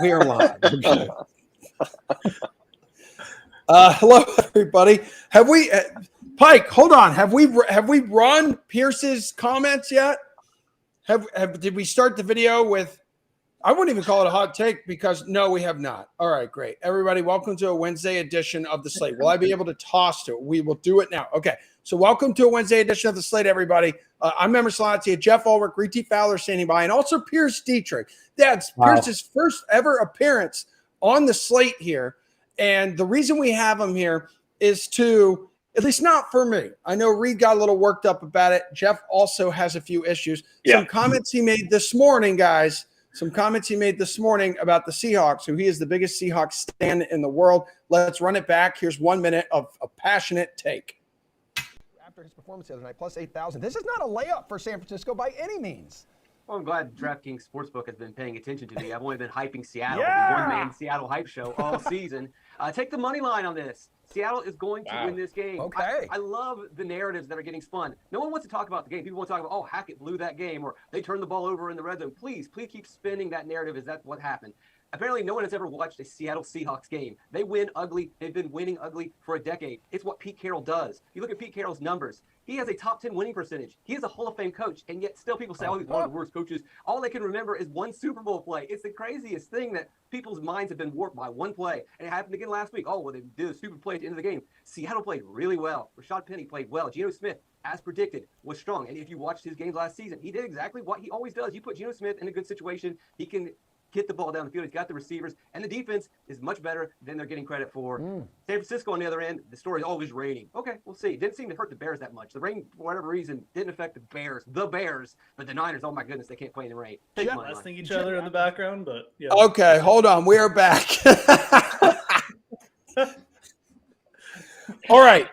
We are live. Okay. Hello, everybody. Have we, Pike? Hold on. Have we run Pierce's comments yet? Did we start the video with? I wouldn't even call it a hot take because no, we have not. All right, great. Everybody, welcome to a Wednesday edition of the Slate. Will I be able to toss to it? We will do it now. Okay. So welcome to a Wednesday edition of the Slate, everybody. I'm Member Salatia, Jeff Ulrich, Reety Fowler standing by, and also Pierce Dietrich. That's Pierce's first ever appearance on the Slate here. And the reason we have him here is to, at least not for me. I know Reed got a little worked up about it. Jeff also has a few issues. Yeah. Some comments he made this morning, guys. Some comments he made this morning about the Seahawks, who he is the biggest Seahawks stan in the world. Let's run it back. Here's 1 minute of a passionate take. After his performance the other night, plus 8,000. This is not a layup for San Francisco by any means. Well, I'm glad DraftKings Sportsbook has been paying attention to me. I've only been hyping Seattle, the one-man Seattle hype show all season. Take the money line on this. Seattle is going to win this game. Okay. I love the narratives that are getting spun. No one wants to talk about the game. People want to talk about, oh, Hackett blew that game, or they turned the ball over in the red zone. Please keep spinning that narrative as that's what happened. Apparently, no one has ever watched a Seattle Seahawks game. They win ugly. They've been winning ugly for a decade. It's what Pete Carroll does. You look at Pete Carroll's numbers. He has a top 10 winning percentage. He is a Hall of Fame coach, and yet still people say, oh, he's one of the worst coaches. All they can remember is one Super Bowl play. It's the craziest thing that people's minds have been warped by one play. And it happened again last week. Oh, well, they did a stupid play at the end of the game. Seattle played really well. Rashad Penny played well. Geno Smith, as predicted, was strong. And if you watched his games last season, he did exactly what he always does. You put Geno Smith in a good situation, he can get the ball down the field. He's got the receivers, and the defense is much better than they're getting credit for. San Francisco on the other end, the story is always raining. Okay, we'll see. It didn't seem to hurt the Bears that much. The rain, for whatever reason, didn't affect the Bears, but the Niners, oh my goodness, they can't play in the rain. Blasting each other in the background, but yeah. Okay, hold on. We are back. All right.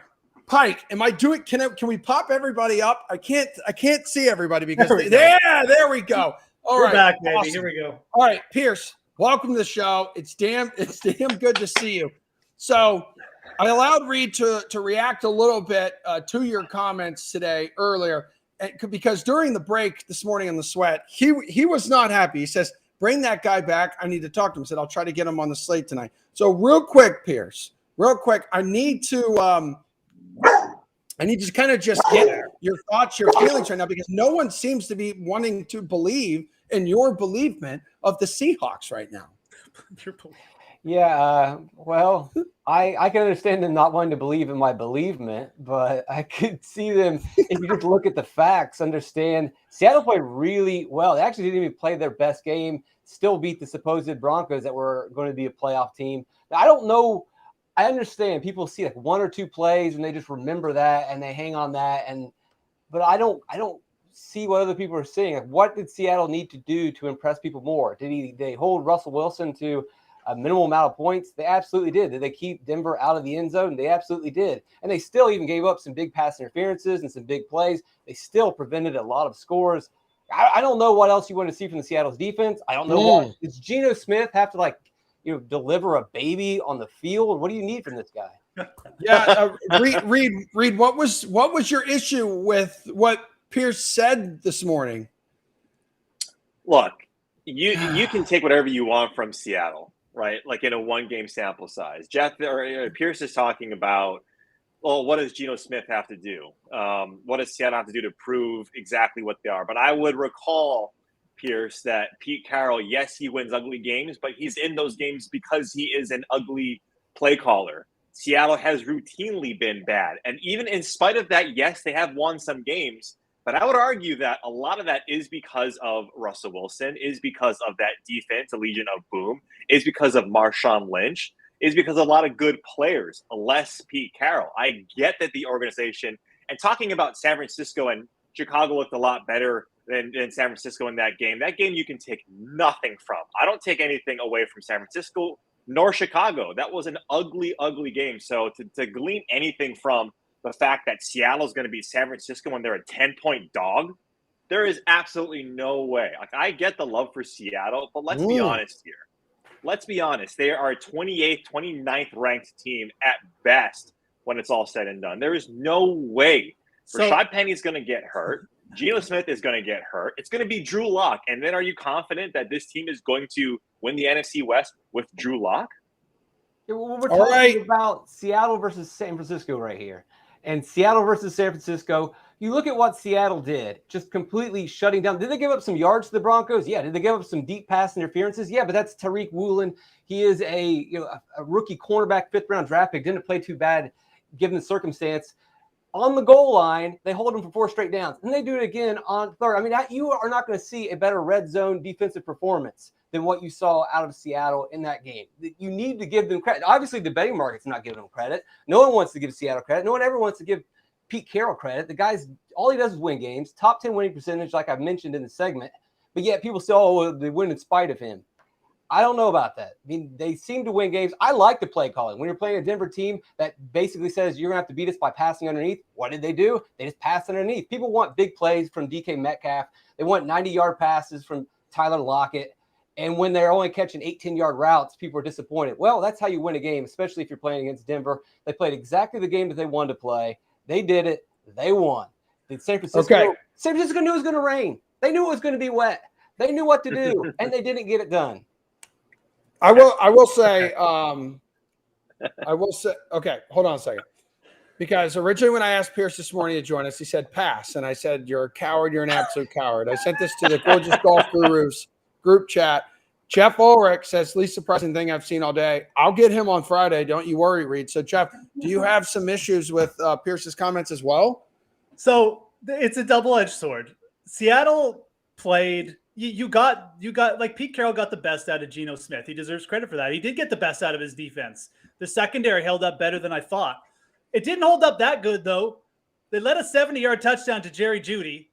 Pike, am I doing? Can we pop everybody up? I can't see everybody because there we go. All right, we're back, baby. Awesome. Here we go. All right, Pierce, welcome to the show. It's damn good to see you. So I allowed Reed to react a little bit to your comments today earlier because during the break this morning in the sweat, he was not happy. He says, bring that guy back. I need to talk to him. He said, I'll try to get him on the Slate tonight. So real quick, Pierce, I need to kind of just get your thoughts, your feelings right now, because no one seems to be wanting to believe in your believement of the Seahawks right now. Yeah, well, I can understand them not wanting to believe in my believement, but I could see them, if you just look at the facts, understand Seattle played really well. They actually didn't even play their best game, still beat the supposed Broncos that were going to be a playoff team. Now, I don't know. I understand people see like one or two plays and they just remember that and they hang on that. But I don't see what other people are seeing. Like, what did Seattle need to do to impress people more? Did they hold Russell Wilson to a minimal amount of points? They absolutely did. Did they keep Denver out of the end zone? They absolutely did. And they still even gave up some big pass interferences and some big plays. They still prevented a lot of scores. I don't know what else you want to see from the Seattle's defense. I don't know what. Does Geno Smith have to deliver a baby on the field? What do you need from this guy? Reed, what was your issue with what Pierce said this morning? Look, you can take whatever you want from Seattle, right? Like in a one-game sample size. Pierce is talking about, well, what does Geno Smith have to do? What does Seattle have to do to prove exactly what they are? But I would recall, Pierce, that Pete Carroll, yes, he wins ugly games, but he's in those games because he is an ugly play caller. Seattle has routinely been bad. And even in spite of that, yes, they have won some games, but I would argue that a lot of that is because of Russell Wilson, is because of that defense, a Legion of Boom, is because of Marshawn Lynch, is because of a lot of good players, less Pete Carroll. I get that the organization, and talking about San Francisco and Chicago looked a lot better than San Francisco in that game. That game you can take nothing from. I don't take anything away from San Francisco nor Chicago. That was an ugly, ugly game. So to glean anything from the fact that Seattle's going to beat San Francisco when they're a 10-point dog, there is absolutely no way. Like, I get the love for Seattle, but let's be honest here. Let's be honest. They are a 28th, 29th ranked team at best when it's all said and done. There is no way So, Rashad Penny's going to get hurt. Geno Smith is going to get hurt. It's going to be Drew Lock. And then are you confident that this team is going to win the NFC West with Drew Lock? Yeah, well, we're talking about Seattle versus San Francisco right here. And Seattle versus San Francisco, you look at what Seattle did, just completely shutting down. Did they give up some yards to the Broncos? Yeah. Did they give up some deep pass interferences? Yeah, but that's Tariq Woolen. He is a rookie cornerback, 5th-round draft pick. Didn't play too bad given the circumstance. On the goal line, they hold him for 4 straight downs. And they do it again on 3rd. I mean, you are not going to see a better red zone defensive performance than what you saw out of Seattle in that game. You need to give them credit. Obviously, the betting market's not giving them credit. No one wants to give Seattle credit. No one ever wants to give Pete Carroll credit. The guy's, all he does is win games. Top 10 winning percentage, like I've mentioned in the segment. But yet people say, oh, they win in spite of him. I don't know about that. I mean, they seem to win games. I like the play calling. When you're playing a Denver team that basically says you're going to have to beat us by passing underneath, what did they do? They just passed underneath. People want big plays from DK Metcalf. They want 90-yard passes from Tyler Lockett. And when they're only catching 10-yard routes, people are disappointed. Well, that's how you win a game, especially if you're playing against Denver. They played exactly the game that they wanted to play. They did it. They won. Did San Francisco? Okay. San Francisco knew it was going to rain. They knew it was going to be wet. They knew what to do, and they didn't get it done. I will say, okay, hold on a second. Because originally when I asked Pierce this morning to join us, he said pass. And I said, you're a coward. You're an absolute coward. I sent this to the Gorgeous Golf Gurus group chat. Jeff Ulrich says, least surprising thing I've seen all day. I'll get him on Friday. Don't you worry, Reed. So, Jeff, do you have some issues with Pierce's comments as well? So it's a double-edged sword. Seattle played – You got like Pete Carroll got the best out of Geno Smith. He deserves credit for that. He did get the best out of his defense. The secondary held up better than I thought. It didn't hold up that good, though. They led a 70-yard touchdown to Jerry Jeudy.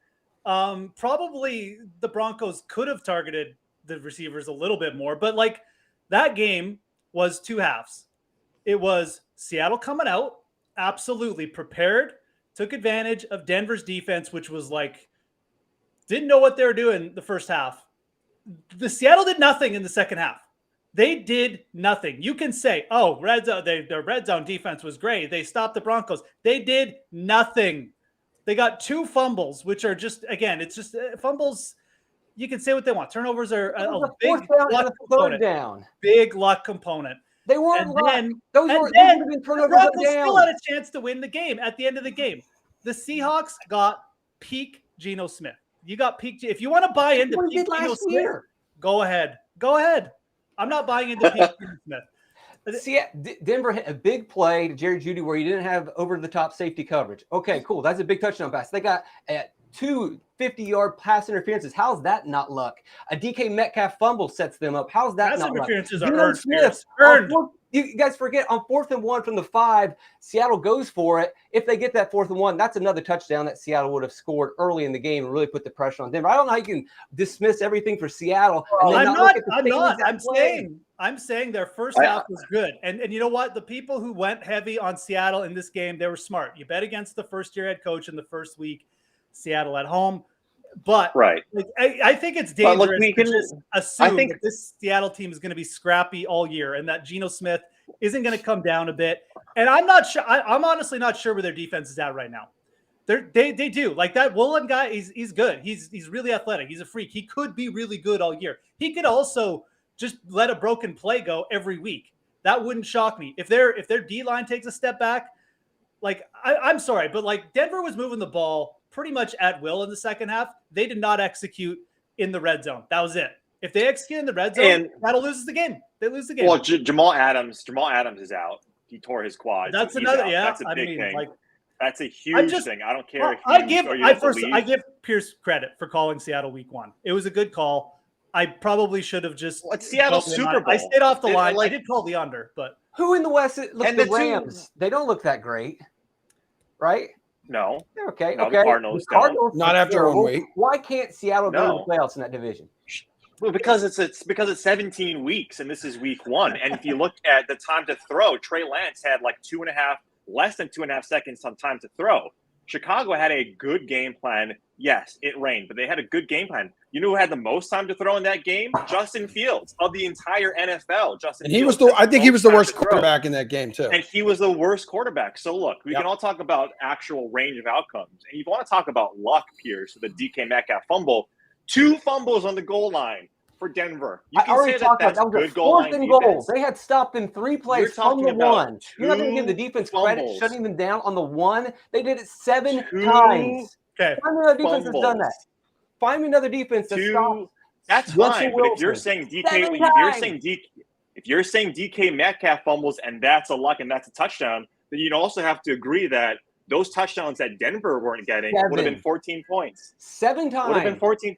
Probably the Broncos could have targeted the receivers a little bit more, but like that game was 2 halves. It was Seattle coming out, absolutely prepared, took advantage of Denver's defense, which was like, didn't know what they were doing the first half. The Seattle did nothing in the second half. They did nothing. You can say, oh, their red zone defense was great. They stopped the Broncos. They did nothing. They got 2 fumbles, which are just, again, it's just fumbles. You can say what they want. Turnovers are a big luck component. Big luck component. They weren't luck. Those weren't turnovers. The Broncos still had a chance to win the game at the end of the game. The Seahawks got peak Geno Smith. You got peak. If you want to buy into peak Geno Smith, go ahead. Go ahead. I'm not buying into peak Geno Smith. See, Denver hit a big play to Jerry Jeudy where you didn't have over-the-top safety coverage. Okay, cool. That's a big touchdown pass. They got 2 50-yard pass interferences. How's that not luck? A DK Metcalf fumble sets them up. How's that not luck? Pass interferences are Smith, earned. You guys forget, on 4th and 1 from the 5, Seattle goes for it. If they get that 4th and 1, that's another touchdown that Seattle would have scored early in the game and really put the pressure on Denver. I don't know how you can dismiss everything for Seattle. And I'm saying their first half was good. And you know what? The people who went heavy on Seattle in this game, they were smart. You bet against the first-year head coach in the first week, Seattle at home. But right. I think it's dangerous to just assume that this Seattle team is going to be scrappy all year and that Geno Smith isn't going to come down a bit. And I'm not sure. I'm honestly not sure where their defense is at right now. They do. Like that Woolen guy, he's good. He's really athletic. He's a freak. He could be really good all year. He could also just let a broken play go every week. That wouldn't shock me. If their D-line takes a step back, like I'm sorry, but like Denver was moving the ball pretty much at will in the second half. They did not execute in the red zone. That was it. If they execute in the red zone, that'll lose the game. They lose the game. Well, Jamal Adams is out. He tore his quad. That's another. Yeah, that's a big thing. Like, that's a huge thing. I don't care. I give Pierce credit for calling Seattle week 1. It was a good call. I probably should have just. It's Seattle Super Bowl. I stayed off the line. I did call the under, but who in the West? Look, the Rams. They don't look that great, right? No. They're okay. No, okay. The Cardinals not after 1 week. Why can't Seattle go to the playoffs in that division? Well, because it's 17 weeks and this is week 1. And if you look at the time to throw, Trey Lance had like less than 2.5 seconds on time to throw. Chicago had a good game plan. Yes, it rained, but they had a good game plan. You know who had the most time to throw in that game? Justin Fields of the entire NFL. And he was I think he was the worst quarterback in that game too. And he was the worst quarterback. So look, we can all talk about actual range of outcomes. And you want to talk about luck, Pierce, with the DK Metcalf fumble. 2 fumbles on the goal line for Denver. You can say that's good goal line defense. They had stopped in 3 plays from the 1. You're not going to give the defense credit shutting them down on the 1. They did it 7 times. Okay. Find me another defense that's done that. Find me another defense that's stopped. That's fine. But if you're saying DK Metcalf fumbles and that's a luck and that's a touchdown, then you'd also have to agree that those touchdowns that Denver weren't getting would have been 14 points. 7 times. Would have been 14.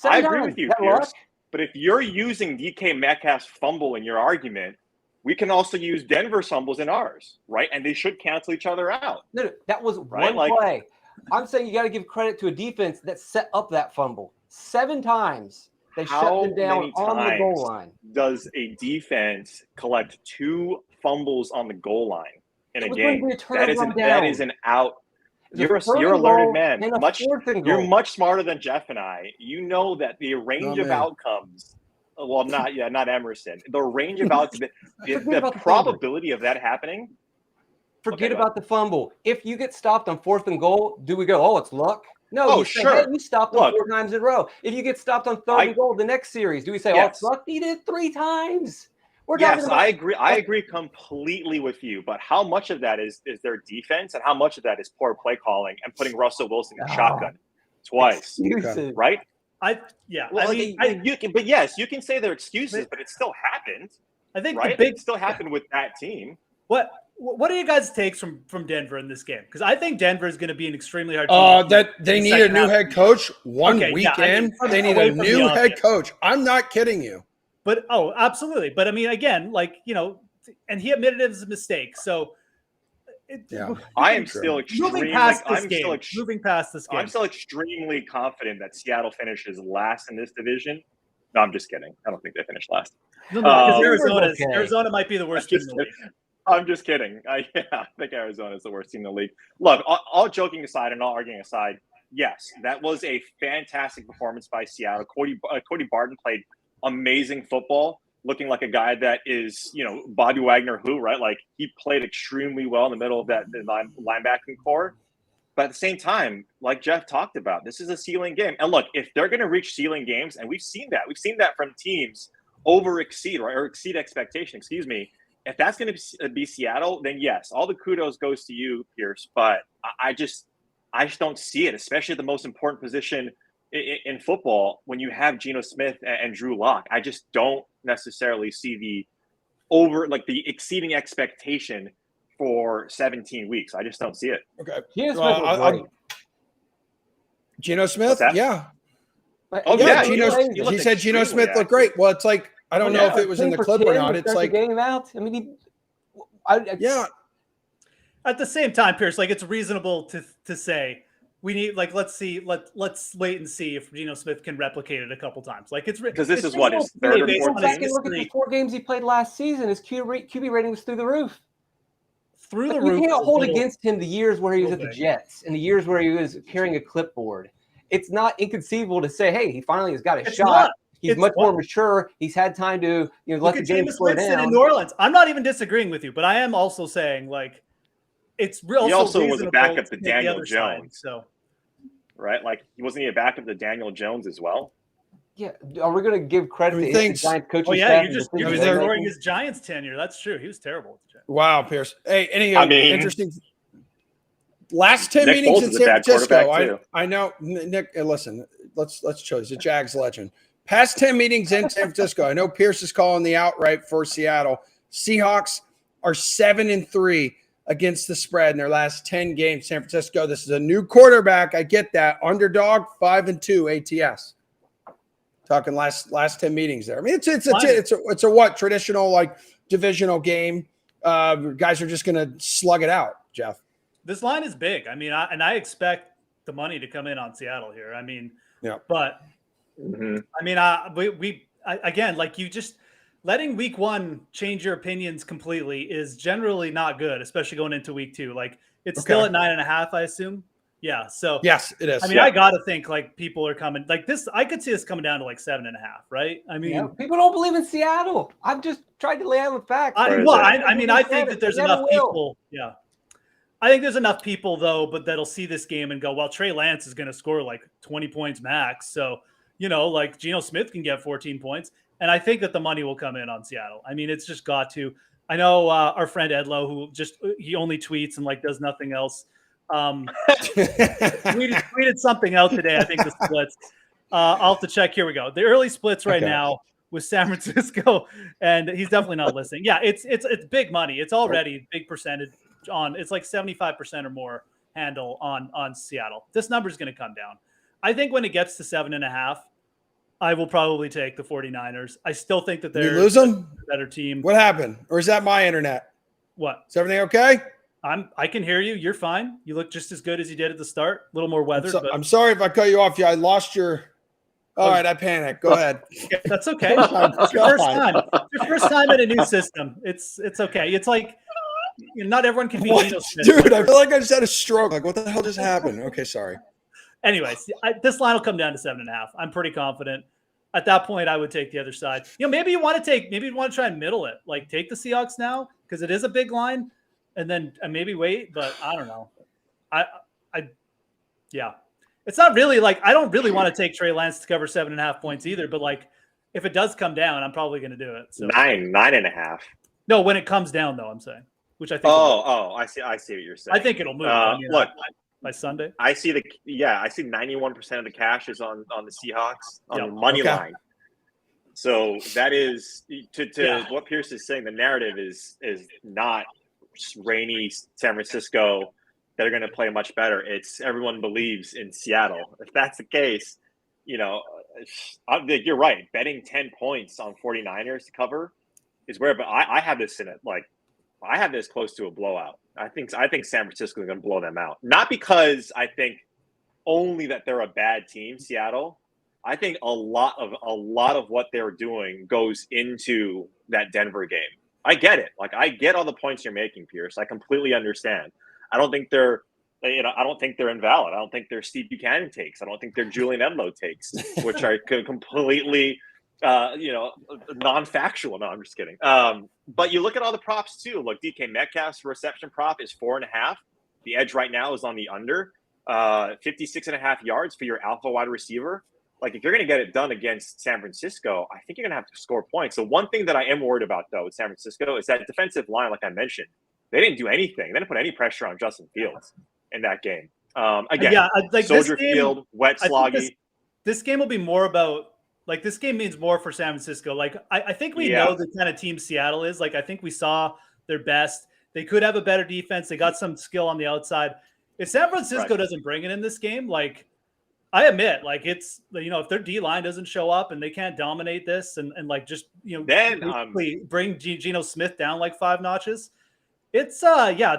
I agree with you, Pierce. But if you're using DK Metcalf's fumble in your argument, we can also use Denver's fumbles in ours, right? And they should cancel each other out. No, that was one play. I'm saying you got to give credit to a defense that set up that fumble. 7 times they shut them down on the goal line. Does a defense collect 2 fumbles on the goal line in a game? That is an out. You're a learned man. You're much smarter than Jeff and I. You know that the range of outcomes. Well, not Emerson. The range of outcomes. the probability of that happening. Forget about the fumble. If you get stopped on 4th and goal, do we go, oh, it's luck? No, you stopped them 4 times in a row. If you get stopped on 3rd and goal the next series, do we say, oh, it's luck? He did 3 times. I agree. I agree completely with you. But how much of that is their defense, and how much of that is poor play calling and putting Russell Wilson in shotgun twice? Excuses. Right? You can say they're excuses, but it still happened. I think it still happened with that team. What are you guys' takes from Denver in this game? Because I think Denver is going to be an extremely hard team. That they need a new head coach they need a new head coach. I'm not kidding you. But absolutely. But I mean, again, and he admitted it was a mistake. So I am still extremely moving past this game. I'm still extremely confident that Seattle finishes last in this division. No, I'm just kidding. I don't think they finished last. No, because Arizona might be the worst team in the league. I'm just kidding. I think Arizona is the worst team in the league. Look, all joking aside and all arguing aside, yes, that was a fantastic performance by Seattle. Cody Barton played amazing football, looking like a guy that is, Bobby Wagner who, right? Like, he played extremely well in the middle of the linebacking core. But at the same time, like Jeff talked about, this is a ceiling game. And look, if they're going to reach ceiling games, and we've seen that from teams exceed expectation, if that's going to be Seattle, then yes, all the kudos goes to you, Pierce. But I just don't see it, especially at the most important position in football when you have Geno Smith and Drew Lock. I just don't necessarily see the exceeding expectation for 17 weeks. I just don't see it. Okay. Geno Smith Geno Smith, yeah. He said Geno Smith looked great. Well, it's like, I don't know if it was in the clip or not. It's like getting him out. I mean, At the same time, Pierce, it's reasonable to say we need let's wait and see if Geno Smith can replicate it a couple times. It's because this is what his third or fourth game. Look at the 4 games he played last season. His QB rating was through the roof. You can't hold against him the years where he was at the Jets and the years where he was carrying a clipboard. It's not inconceivable to say, hey, he finally has got a shot. He's much more mature. He's had time to let the game slow down. In New Orleans, I'm not even disagreeing with you, but I am also saying it's real. He also was a backup to Daniel Jones, right? He wasn't a backup to Daniel Jones as well. Yeah, are we going to give credit to the Giants coaching staff? You're just ignoring his Giants tenure. That's true. He was terrible. Wow, Pierce. Hey, interesting. Last 10 meetings in San Francisco. I know, Nick. Listen, let's show. He's a Jags legend. Past 10 meetings in San Francisco. I know Pierce is calling the outright for Seattle. Seahawks are 7-3 against the spread in their last 10 games. San Francisco. This is a new quarterback. I get that. Underdog 5-2 ATS. Talking last 10 meetings there. I mean, it's a what traditional divisional game. Guys are just going to slug it out. Jeff, this line is big. I mean, I expect the money to come in on Seattle here. I mean, but. Mm-hmm. I mean, we again, you just letting week 1 change your opinions completely is generally not good, especially going into week 2. It's still at 9.5, I assume. Yeah. So Yes, it is. I mean, I gotta think like people are coming like this. I could see this coming down to like 7.5, right? I mean, people don't believe in Seattle. I've just tried to lay out the facts. I think that there's enough people. Yeah. I think there's enough people though, but that'll see this game and go, well, Trey Lance is going to score like 20 points max. So, like Geno Smith can get 14 points. And I think that the money will come in on Seattle. I mean, it's just got to. I know our friend Edlo, who he only tweets and like does nothing else. Tweeted something out today. I think the splits. I'll have to check. Here we go. The early splits right now with San Francisco, and he's definitely not listening. Yeah, it's big money. It's already big percentage on. It's like 75% or more handle on Seattle. This number is going to come down. I think when it gets to 7.5, I will probably take the 49ers. I still think that they're a better team. What happened? Or is that my internet? What? Is everything okay? I can hear you. You're fine. You look just as good as you did at the start. A little more weather. I'm sorry if I cut you off. Yeah, I lost your. All right, I panicked. Go ahead. That's okay. It's your first time. Your first time in a new system. It's okay. It's like not everyone can be Geno Smith. Dude, I feel like I just had a stroke. Like, what the hell just happened? Okay, sorry. Anyways, this line will come down to 7.5. I'm pretty confident. At that point, I would take the other side. Maybe you want to try and middle it. Like take the Seahawks now because it is a big line, and then maybe wait. But I don't know. Yeah. It's not really like I don't really want to take Trey Lance to cover 7.5 points either. But like if it does come down, I'm probably going to do it. So 9.5. No, when it comes down though, I'm saying, which I think. I see what you're saying. I think it'll move. Look. By Sunday, I see 91% of the cash is on the Seahawks on the money line. So that is to what Pierce is saying. The narrative is not rainy San Francisco that are going to play much better. It's everyone believes in Seattle. If that's the case, you're right. Betting 10 points on 49ers to cover is where. But I have this in it I have this close to a blowout. I think San Francisco is going to blow them out. Not because I think only that they're a bad team, Seattle. I think a lot of what they're doing goes into that Denver game. I get it. Like I get all the points you're making, Pierce. I completely understand. I don't think they're invalid. I don't think they're Steve Buchanan takes. I don't think they're Julian Edelman takes, which are completely non-factual. No, I'm just kidding. But you look at all the props too. Look, DK Metcalf's reception prop is 4.5. The edge right now is on the under. 56.5 yards for your alpha wide receiver. Like if you're going to get it done against San Francisco, I think you're going to have to score points. So one thing that I am worried about though with San Francisco is that defensive line, like I mentioned, they didn't do anything. They didn't put any pressure on Justin Fields in that game. Soldier Field, wet sloggy. This game will be more about. Like this game means more for San Francisco. Like I think we know the kind of team Seattle is. Like I think we saw their best. They could have a better defense. They got some skill on the outside. If San Francisco doesn't bring it in this game, like I admit, like it's if their D line doesn't show up and they can't dominate this and like just then bring Geno Smith down like 5 notches. It's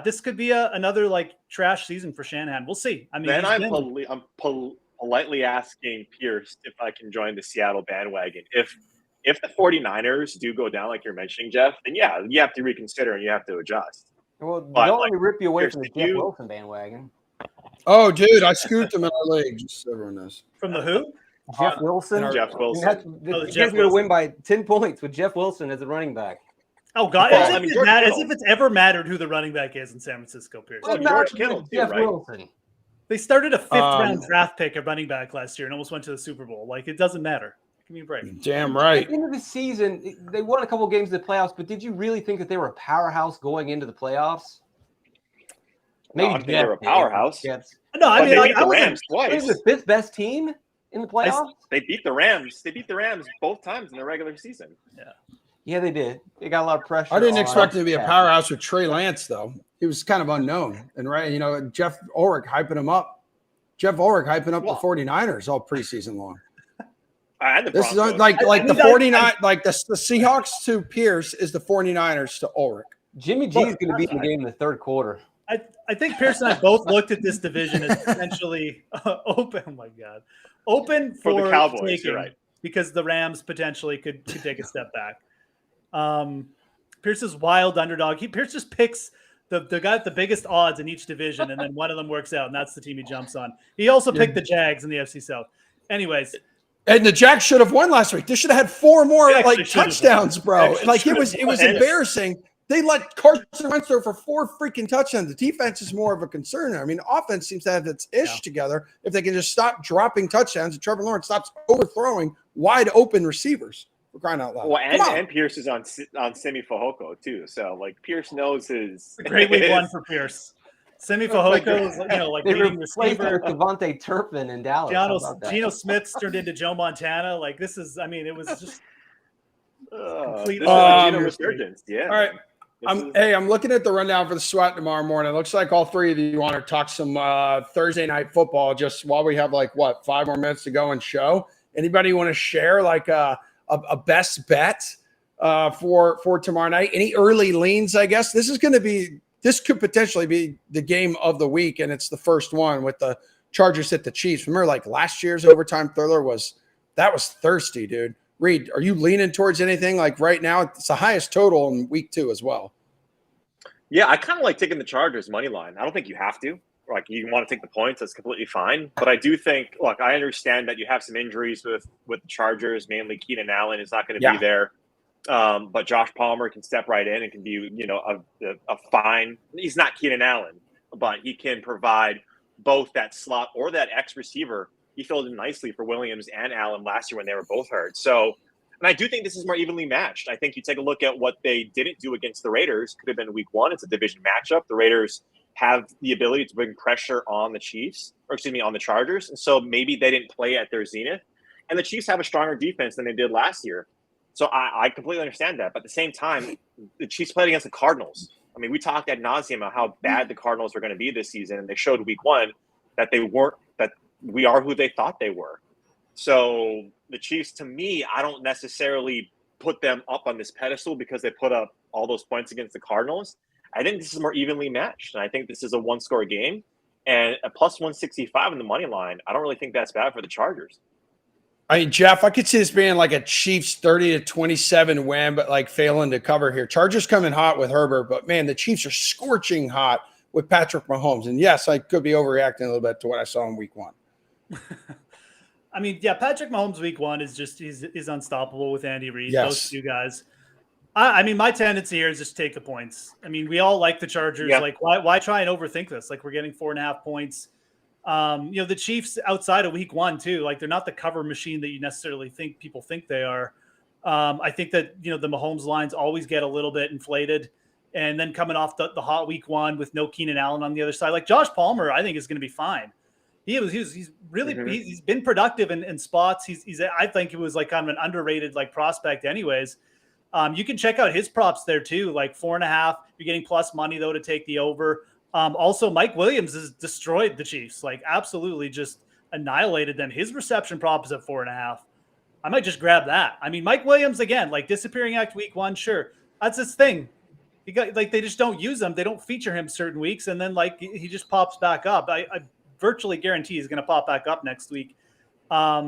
this could be another like trash season for Shanahan. We'll see. I mean, then I'm politely asking Pierce if I can join the Seattle bandwagon. If the 49ers do go down like you're mentioning, Jeff, then you have to reconsider and you have to adjust. Well, don't let me rip you away from the Jeff Wilson bandwagon. Oh, dude, I scooped him in our league. Just so everyone knows. From the who? Jeff Wilson. Ja's going to win by 10 points with Jeff Wilson as the running back. Oh God! As if it's ever mattered who the running back is in San Francisco. Pierce. Well, George Kittle, Jeff Wilson. They started a 5th-round draft pick at running back last year and almost went to the Super Bowl. Like, it doesn't matter. Give me a break. Damn right. At the end of the season, they won a couple of games in the playoffs, but did you really think that they were a powerhouse going into the playoffs? Maybe they were a powerhouse. Yes. No, I mean, they beat the Rams twice. They were the 5th best team in the playoffs? They beat the Rams. They beat the Rams both times in the regular season. Yeah, they did. They got a lot of pressure. I didn't expect him to be a powerhouse with Trey Lance, though. He was kind of unknown. And Jeff Ulrich hyping him up. Jeff Ulrich hyping up the 49ers all preseason long. This is like the 49, like the Seahawks to Pierce is the 49ers to Ulrich. Jimmy G is going to be in the game in the third quarter. I think Pierce and I both looked at this division as potentially open. Oh my God, open for the Cowboys. Taking, you're right. Because the Rams potentially could take a step back. Pierce's wild underdog. Pierce just picks the guy with the biggest odds in each division, and then one of them works out, and that's the team he jumps on. He also picked the Jags in the FC South. Anyways. And the Jags should have won last week. They should have had 4 more touchdowns, bro. Like it was embarrassing. They let Carson Wentz throw for 4 freaking touchdowns. The defense is more of a concern. I mean, offense seems to have its together if they can just stop dropping touchdowns and Trevor Lawrence stops overthrowing wide open receivers. For crying out loud. Well, and Pierce is on Simi Fehoko too. So like Pierce knows his great week 1 for Pierce. Simi Fehoko is like leading receiver. Devontae Turpin in Dallas. Geno Smith's turned into Joe Montana. Like this is, I mean, it was just complete resurgence. Yeah. All right. I'm looking at the rundown for the SWAT tomorrow morning. It looks like all 3 of you want to talk some Thursday night football just while we have 5 more minutes to go and show. Anybody want to share a best bet for tomorrow night? Any early leans, I guess? This could potentially be the game of the week, and it's the first one with the Chargers hit the Chiefs. Remember, last year's overtime thriller was thirsty, dude. Reed, are you leaning towards anything right now? It's the highest total in week 2 as well. Yeah, I kind of like taking the Chargers money line. I don't think you have to. You want to take the points, that's completely fine. But I do think, I understand that you have some injuries with the Chargers, mainly Keenan Allen is not going to be there. But Josh Palmer can step right in and can be, a fine. He's not Keenan Allen, but he can provide both that slot or that X receiver. He filled in nicely for Williams and Allen last year when they were both hurt. So, and I do think this is more evenly matched. I think you take a look at what they didn't do against the Raiders. Could have been week 1. It's a division matchup. The Raiders have the ability to bring pressure on the Chiefs, on the Chargers. And so maybe they didn't play at their zenith. And the Chiefs have a stronger defense than they did last year. So I completely understand that. But at the same time, the Chiefs played against the Cardinals. I mean, we talked ad nauseum about how bad the Cardinals were going to be this season. And they showed week 1 that we are who they thought they were. So the Chiefs, to me, I don't necessarily put them up on this pedestal because they put up all those points against the Cardinals. I think this is more evenly matched. And I think this is a 1-score game. And a plus 165 in the money line, I don't really think that's bad for the Chargers. I mean, Jeff, I could see this being a Chiefs 30-27 win, but failing to cover here. Chargers coming hot with Herbert, but man, the Chiefs are scorching hot with Patrick Mahomes. And yes, I could be overreacting a little bit to what I saw in week 1. I mean, yeah, Patrick Mahomes week 1 is just he's unstoppable with Andy Reid. Yes. Those 2 guys. I mean, my tendency here is just take the points. I mean, we all like the Chargers. Yeah. Why try and overthink this? We're getting 4.5 points. The Chiefs outside of week 1 too, they're not the cover machine that you necessarily think people think they are. I think that, the Mahomes lines always get a little bit inflated, and then coming off the hot week 1 with no Keenan Allen on the other side, Josh Palmer, I think is going to be fine. He's really, he's been productive in spots. I think he was kind of an underrated prospect anyways. You can check out his props there too, 4.5. You're getting plus money though to take the over. Also, Mike Williams has destroyed the Chiefs, absolutely just annihilated them. His reception prop is at 4.5. I might just grab that. I mean, Mike Williams again, disappearing act week 1, sure, that's his thing. He got they just don't use him. They don't feature him certain weeks, and then he just pops back up. I virtually guarantee he's going to pop back up next week. I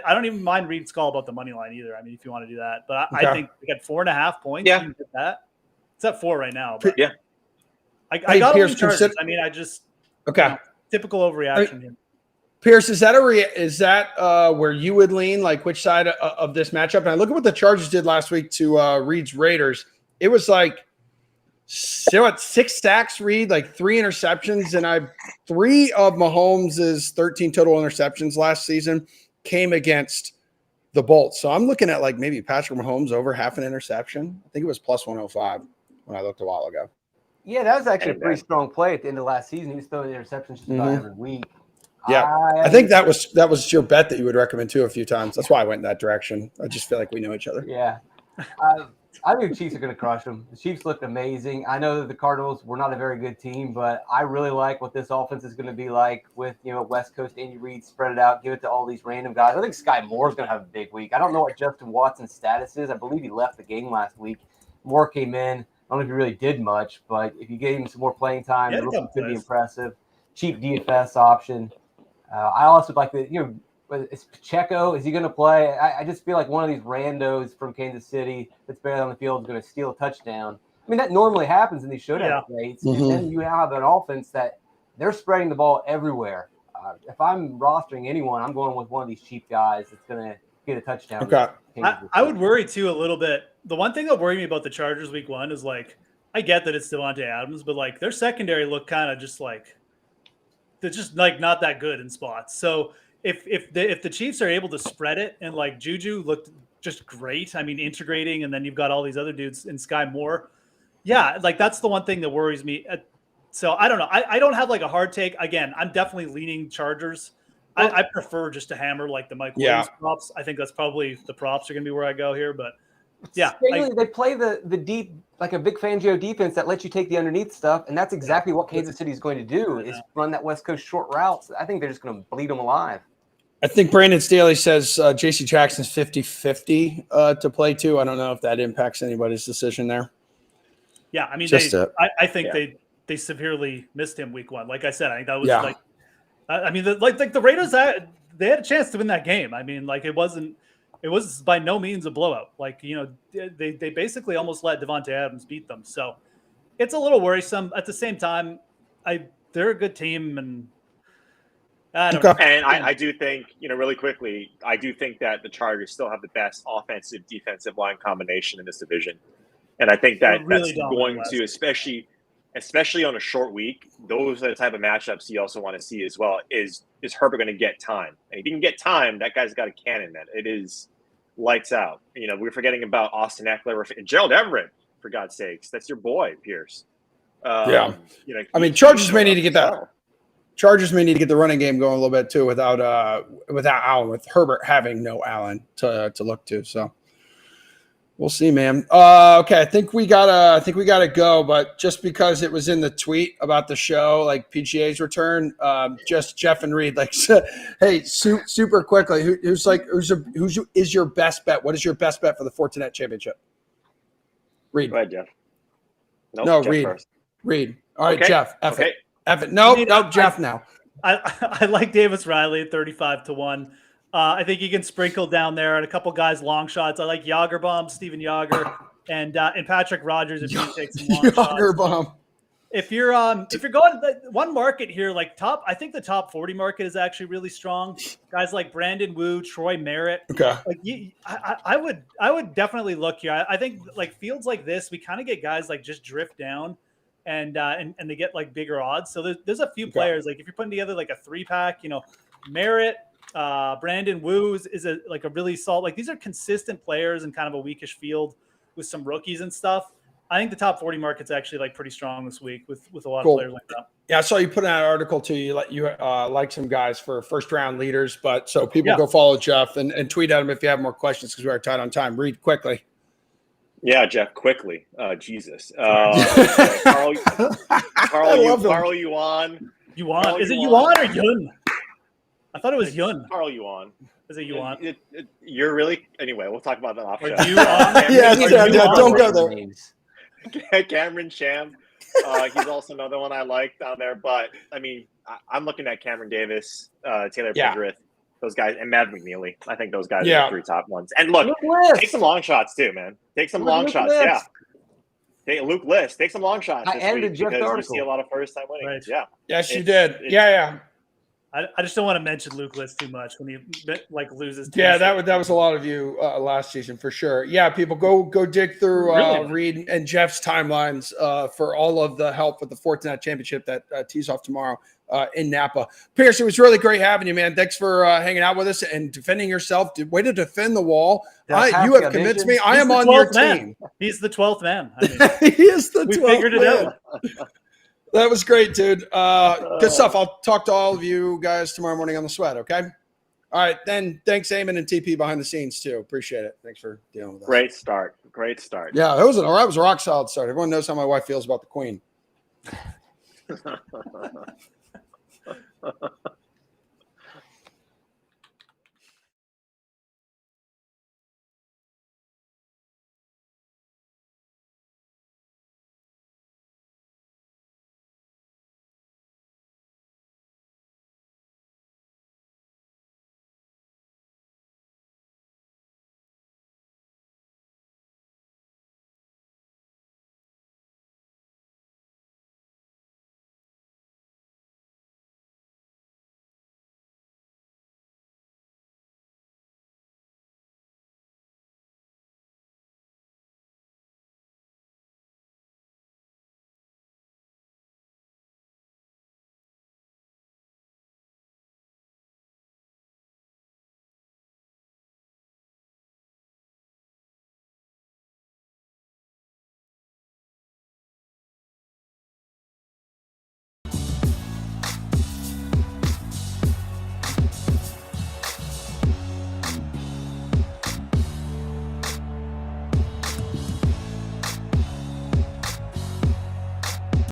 don't even mind Reed's call about the money line either. I mean, if you want to do that, but I think we got 4.5 points. Yeah, you can get that. It's at 4 right now. But yeah, I got Pierce, Chargers. I mean, I just typical overreaction here. Pierce, is that where you would lean? Which side of this matchup? And I look at what the Chargers did last week to Reed's Raiders. It was 6 sacks, Reed, 3 interceptions, and 3 of Mahomes' 13 total interceptions last season came against the Bolts. So I'm looking at maybe Patrick Mahomes over half an interception. I think it was plus 105 when I looked a while ago. Yeah, that was actually a pretty strong play at the end of last season. He was throwing interceptions just about every week. Yeah, I think that was your bet that you would recommend too a few times. That's why I went in that direction. I just feel like we know each other. Yeah. I think the Chiefs are going to crush them. The Chiefs looked amazing. I know that the Cardinals were not a very good team, but I really like what this offense is going to be like with, West Coast Andy Reid, spread it out, give it to all these random guys. I think Sky Moore's going to have a big week. I don't know what Justin Watson's status is. I believe he left the game last week. Moore came in. I don't know if he really did much, but if you gave him some more playing time, it could be impressive. Cheap DFS option. I also like the, is Pacheco, is he going to play? I just feel like one of these randos from Kansas City that's better on the field is going to steal a touchdown. I mean, that normally happens in these shootout Yeah. rates. Mhm. And then you have an offense that they're spreading the ball everywhere. If I'm rostering anyone, I'm going with one of these cheap guys that's going to get a touchdown. Okay. I would worry too a little bit. The one thing that worried me about the Chargers week 1 is like, I get that it's Devontae Adams, but like their secondary looked kind of just like, they're just like not that good in spots. So if the Chiefs are able to spread it and like Juju looked just great, I mean, integrating, and then you've got all these other dudes in Sky Moore. Yeah, like that's the one thing that worries me. So I don't know. I don't have like a hard take. Again, I'm definitely leaning Chargers. I prefer just to hammer like the Mike Williams props. I think that's probably the props are going to be where I go here. But yeah, Staley, they play the deep, like a Vic Fangio defense that lets you take the underneath stuff, and that's exactly what Kansas City is going to do, is run that West Coast short routes. I think they're just going to bleed them alive. I think Brandon Staley says J.C. Jackson's 50-50 to play too. I don't know if that impacts anybody's decision there. Yeah, I mean, I think they severely missed him week 1. Like I said, I think that was like, I mean, the Raiders, they had a chance to win that game. I mean, like it was by no means a blowout. Like, you know, they basically almost let Devontae Adams beat them. So it's a little worrisome. At the same time, they're a good team, and I don't know. And I do think, you know, really quickly, I do think that the Chargers still have the best offensive defensive line combination in this division. And I think that really that's going to, especially on a short week, those are the type of matchups you also want to see as well. Is Herbert going to get time? And if he can get time, that guy's got a cannon. That it is lights out. You know, we're forgetting about Austin Eckler and Gerald Everett, for God's sakes. That's your boy, Pierce. You know, I mean, Chargers may need to get that. Chargers may need to get the running game going a little bit too without Allen, with Herbert having no Allen to look to. So we'll see, man. Okay, I think we gotta go, but just because it was in the tweet about the show, like PGA's return, just Jeff and Reed, like, hey, super quickly, who's your best bet? What is your best bet for the Fortinet Championship? Reed. Go ahead, Jeff. Nope, no, Jeff Reed. First. Reed. All right, okay. Jeff. Okay. No, Jeff now. I like Davis Riley at 35-1. I think you can sprinkle down there and a couple guys long shots. I like Jagerbomb, Steven Jager, and Patrick Rogers if you take some long shots. If you're going one market here, like I think the top 40 market is actually really strong. Guys like Brandon Wu, Troy Merritt. Okay. Like I would definitely look here. I think like fields like this, we kind of get guys like just drift down. And they get like bigger odds. So there's a few players, like if you're putting together like a 3-pack, you know, Merritt, Brandon Wu is a really solid, like these are consistent players in kind of a weakish field with some rookies and stuff. I think the top 40 market's actually like pretty strong this week with a lot of players like that. Yeah, I saw you put out an article too. You like some guys for first round leaders, but so people go follow Jeff and tweet at him if you have more questions because we are tight on time. Read quickly. Yeah, Jeff, quickly. Jesus. Carl Yuan. Yuan. Is it Yuan or Yun? I thought it was Yun. Carl Yuan. Is it Yuan? You're really – anyway, we'll talk about that off show. Don't go there. Cameron Sham. He's also another one I like down there. But, I mean, I'm looking at Cameron Davis, Taylor Pendrith. Those guys, and Matt McNeely. I think those guys are the 3 top ones. And look, take some long shots too, man. Take some long shots. Yeah. Luke List, take some long shots. I ended Jeff's article. You see a lot of first-time winnings. Right. Yeah. Yes, you did. Yeah. I just don't want to mention Luke List too much when he like loses. Yeah, that was a lot of you last season for sure. Yeah, people go dig through Reed and Jeff's timelines for all of the help with the Fortinet Championship that tees off tomorrow in Napa. Pierce, it was really great having you, man. Thanks for hanging out with us and defending yourself. Way to defend the wall. You have convinced me. I am on your team. He's the 12th man. I mean, he is the 12th man. We figured it out. That was great, dude. Good stuff. I'll talk to all of you guys tomorrow morning on the Sweat, okay? All right, then thanks, Eamon and TP behind the scenes, too. Appreciate it. Thanks for dealing with us. Great start. Yeah, that was a rock solid start. Everyone knows how my wife feels about the Queen.